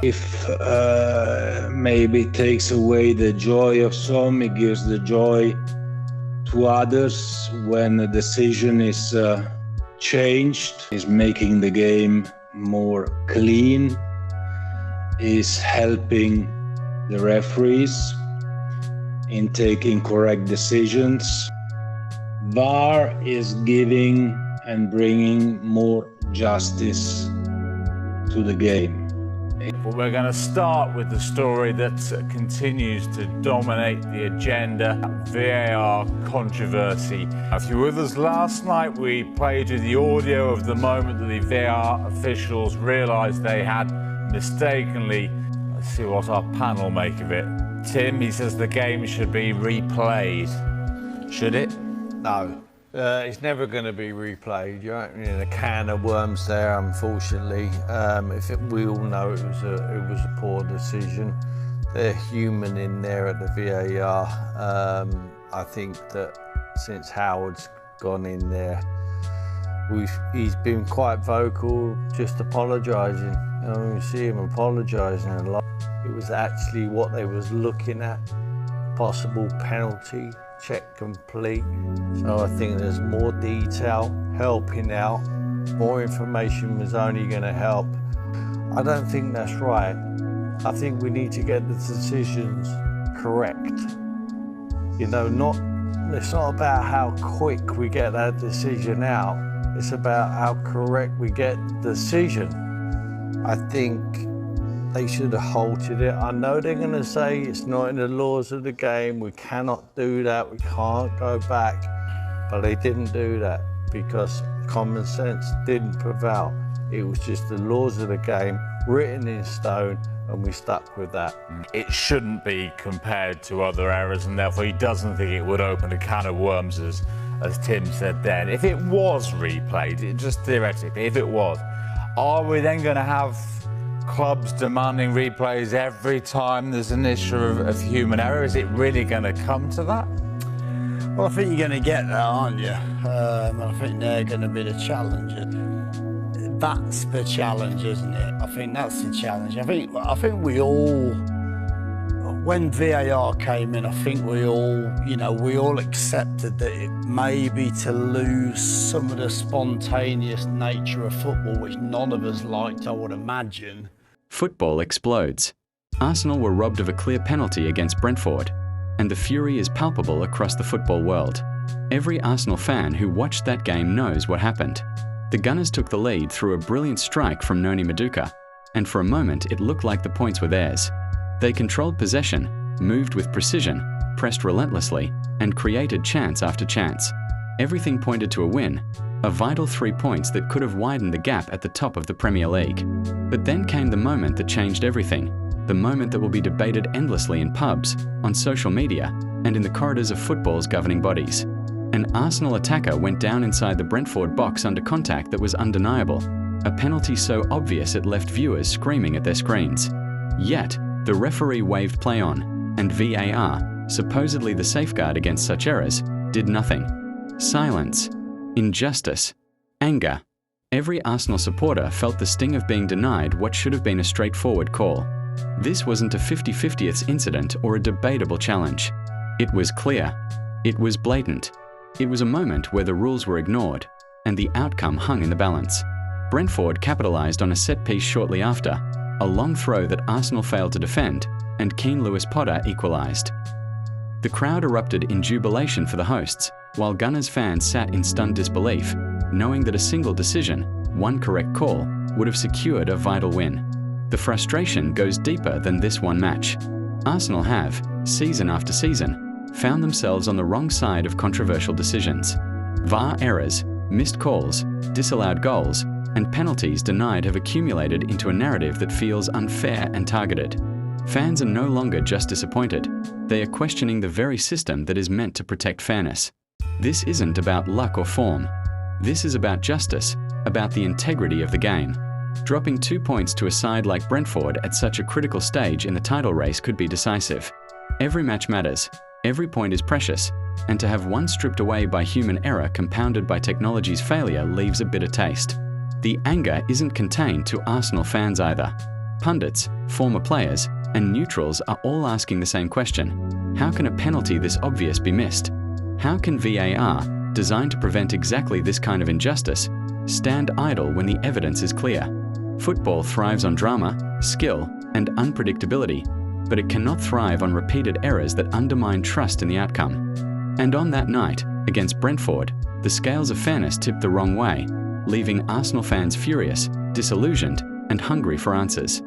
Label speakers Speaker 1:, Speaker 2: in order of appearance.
Speaker 1: If maybe it takes away the joy of some, it gives the joy to others when a decision is changed, is making the game more clean, is helping the referees in taking correct decisions. VAR is giving and bringing more justice to the game.
Speaker 2: Well, we're going to start with the story that continues to dominate the agenda, VAR controversy. If you were with us last night, we played you the audio of the moment that the VAR officials realised they had mistakenly. Let's see what our panel make of it. Tim, he says the game should be replayed. Should it?
Speaker 3: No. It's never going to be replayed. You're opening a can of worms there, unfortunately. We all know it was a poor decision. They're human in there at the VAR. I think that since Howard's gone in there, he's been quite vocal, just apologising. We see him apologising a lot. It was actually what they was looking at, possible penalty. Check complete. So I think there's more detail helping out. More information was only going to help. I don't think that's right. I think we need to get the decisions correct. It's not about how quick we get that decision out. It's about how correct we get the decision. I think they should have halted it. I know they're going to say it's not in the laws of the game, we cannot do that, we can't go back. But they didn't do that because common sense didn't prevail. It was just the laws of the game written in stone, and we stuck with that.
Speaker 2: It shouldn't be compared to other errors, and therefore he doesn't think it would open a can of worms, as Tim said then. If it was replayed, just theoretically, if it was, are we then going to have clubs demanding replays every time there's an issue of human error? Is it really going to come to that?
Speaker 4: Well, I think you're going to get that, aren't you? I think they're going to be the challenge. That's the challenge, isn't it? I think that's the challenge. I think we all, when VAR came in, I think we all accepted that it may be to lose some of the spontaneous nature of football, which none of us liked, I would imagine.
Speaker 5: Football explodes. Arsenal were robbed of a clear penalty against Brentford, and the fury is palpable across the football world. Every Arsenal fan who watched that game knows what happened. The Gunners took the lead through a brilliant strike from Noni Madueke, and for a moment it looked like the points were theirs. They controlled possession, moved with precision, pressed relentlessly, and created chance after chance. Everything pointed to a win, a vital 3 points that could have widened the gap at the top of the Premier League. But then came the moment that changed everything, the moment that will be debated endlessly in pubs, on social media, and in the corridors of football's governing bodies. An Arsenal attacker went down inside the Brentford box under contact that was undeniable, a penalty so obvious it left viewers screaming at their screens. Yet, the referee waved play on, and VAR, supposedly the safeguard against such errors, did nothing. Silence, injustice, anger. Every Arsenal supporter felt the sting of being denied what should have been a straightforward call. This wasn't a 50-50th incident or a debatable challenge. It was clear. It was blatant. It was a moment where the rules were ignored, and the outcome hung in the balance. Brentford capitalised on a set-piece shortly after, a long throw that Arsenal failed to defend, and Keane Lewis-Potter equalised. The crowd erupted in jubilation for the hosts, while Gunners fans sat in stunned disbelief, knowing that a single decision, one correct call, would have secured a vital win. The frustration goes deeper than this one match. Arsenal have, season after season, found themselves on the wrong side of controversial decisions. VAR errors, missed calls, disallowed goals, and penalties denied have accumulated into a narrative that feels unfair and targeted. Fans are no longer just disappointed. They are questioning the very system that is meant to protect fairness. This isn't about luck or form. This is about justice, about the integrity of the game. Dropping 2 points to a side like Brentford at such a critical stage in the title race could be decisive. Every match matters, every point is precious, and to have one stripped away by human error compounded by technology's failure leaves a bitter taste. The anger isn't contained to Arsenal fans either. Pundits, former players, and neutrals are all asking the same question. How can a penalty this obvious be missed? How can VAR, designed to prevent exactly this kind of injustice, stand idle when the evidence is clear? Football thrives on drama, skill, and unpredictability, but it cannot thrive on repeated errors that undermine trust in the outcome. And on that night, against Brentford, the scales of fairness tipped the wrong way, leaving Arsenal fans furious, disillusioned, and hungry for answers.